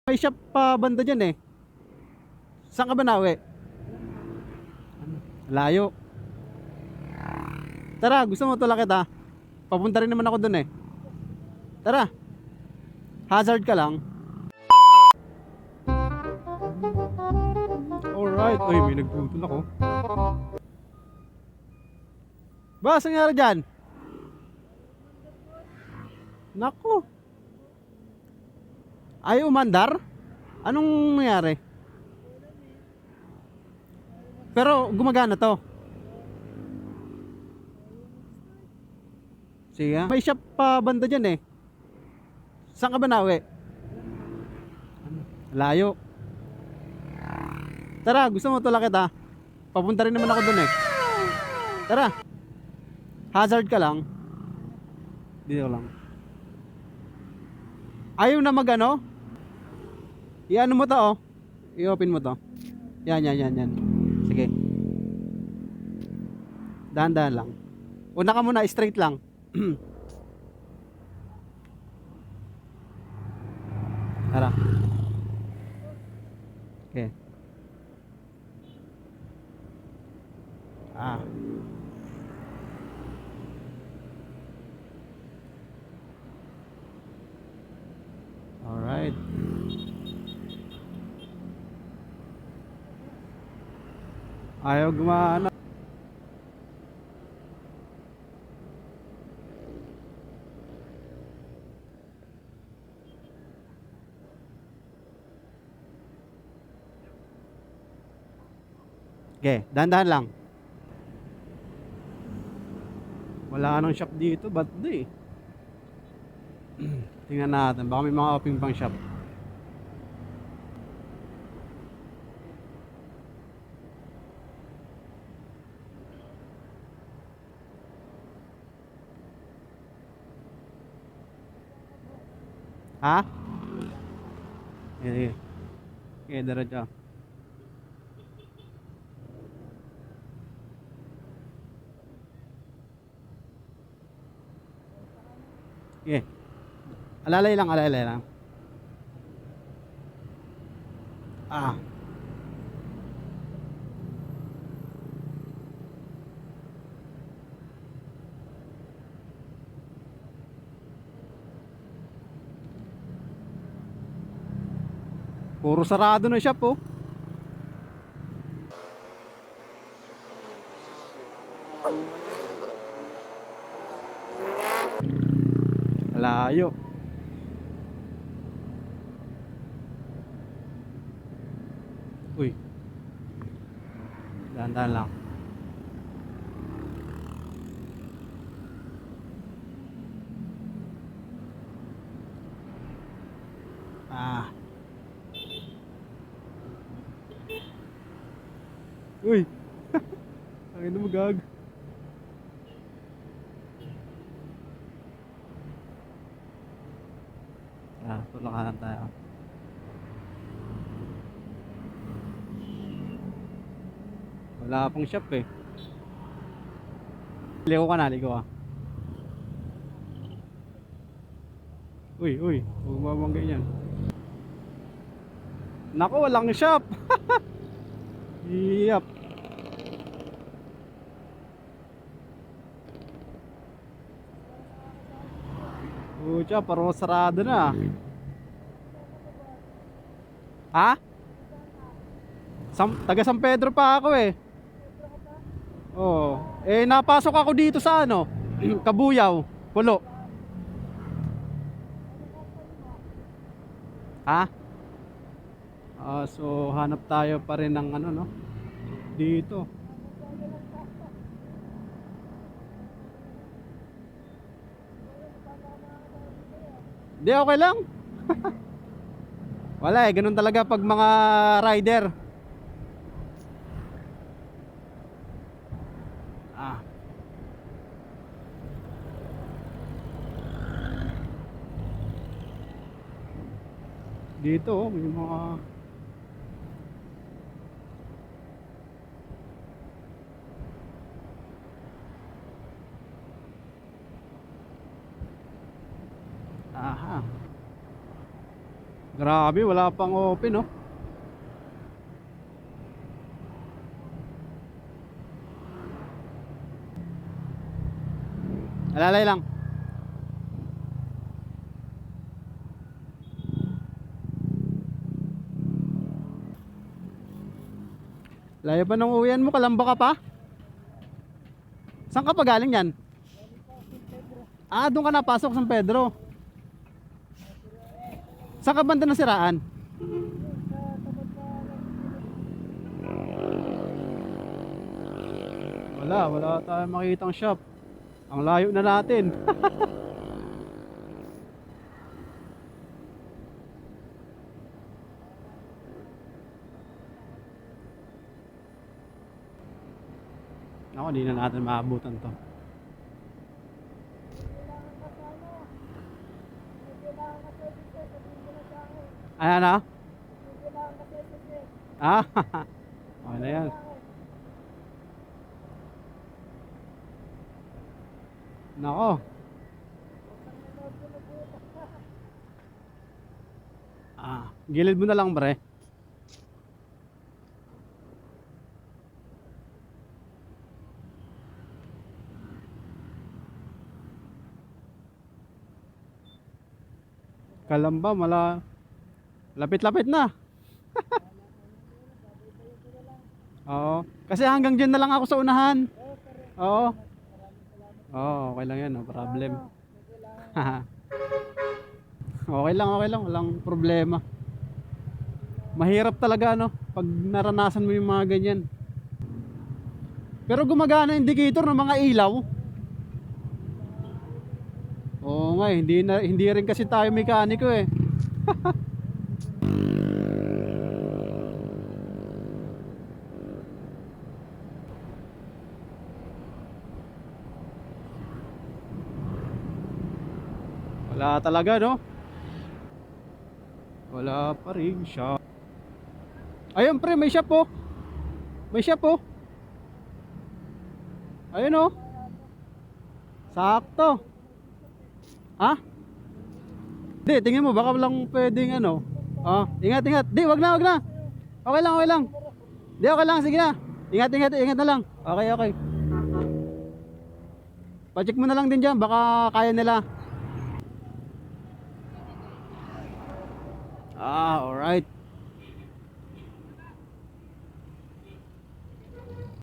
May shop pa banda dyan eh. Saan ka ba nawi? Layo. Tara, gusto mo tulak kita? Papunta rin naman ako dun eh. Tara. Hazard ka lang. Alright. Uy, may nagputol ako. Ba, saan nangyari dyan? Naku. Ayaw umandar? Anong nangyari? Pero gumagana to. Sige. May shop pa banda dyan eh. Saan ka ba nawi? Layo. Tara, gusto mo tulak kita? Papunta rin naman ako dun eh. Tara. Hazard ka lang. Dito lang. Ayaw na magano? I-ano mo to oh. I-open mo to. Yan. Sige. Dahan-dahan lang. Una ka muna, straight lang. Tara. Okay. Ah. Alright. Ayaw gumana. Okay, dahan-dahan lang. Wala nang shop dito, ba't di? Tingnan natin, baka may mga open pang shop. Ha? Sige. Okay, diretso. Okay. Alalay lang. Ah. Puro sarado na shop oh. Layo. Uy. Dahan-dahan lang. Ah. Uy. Ang ina mo gag. Ah, tulakan tayo. Wala pang shop eh. Ligo ka. Uy. Huwag mabanggay yan. Naku, walang shop. Yep. Pucha, parang sarado na. Ha? Taga San Pedro pa ako eh. Oh, eh napasok ako dito sa ano, Kabuyaw, Pulo. Ha? So hanap tayo pa rin ng ano no dito. Di okay lang. Wala eh, ganun talaga pag mga rider. Ah. Dito oh, may mga aha. Grabe, wala pang open, oh. Alalay lang. Layo pa ng uwian mo, Kalamba ka pa? Saan ka pa galing yan? Ah, doon ka napasok, San Pedro. Saan ka banda nasiraan? Wala tayong makitang shop. Ang layo na natin. Ako, hindi na natin maabutan to. Ayan na? Ah, okay na yan. Nako. Gilid mo na lang, bre. Kalamba, lapit-lapit na. Oo. Kasi hanggang dyan na lang ako sa unahan. Oo. Oo, okay lang yan, no problem. Okay lang, walang problema. Mahirap talaga, no, pag naranasan mo yung mga ganyan. Pero gumagana yung indicator ng mga ilaw. Oo nga, hindi rin kasi tayo mekaniko eh. Wala talaga, no? Wala pa rin shop. Ayun pre, may shop, oh. May shop, oh. Ayun, oh. Sakto. Ha? Di, tingin mo baka lang pwedeng ano. Ingat. Di, wag na. Okay lang. Di, okay lang, sige na. Ingat na lang. Okay. Pa-check mo na lang din dyan, baka kaya nila. Alright.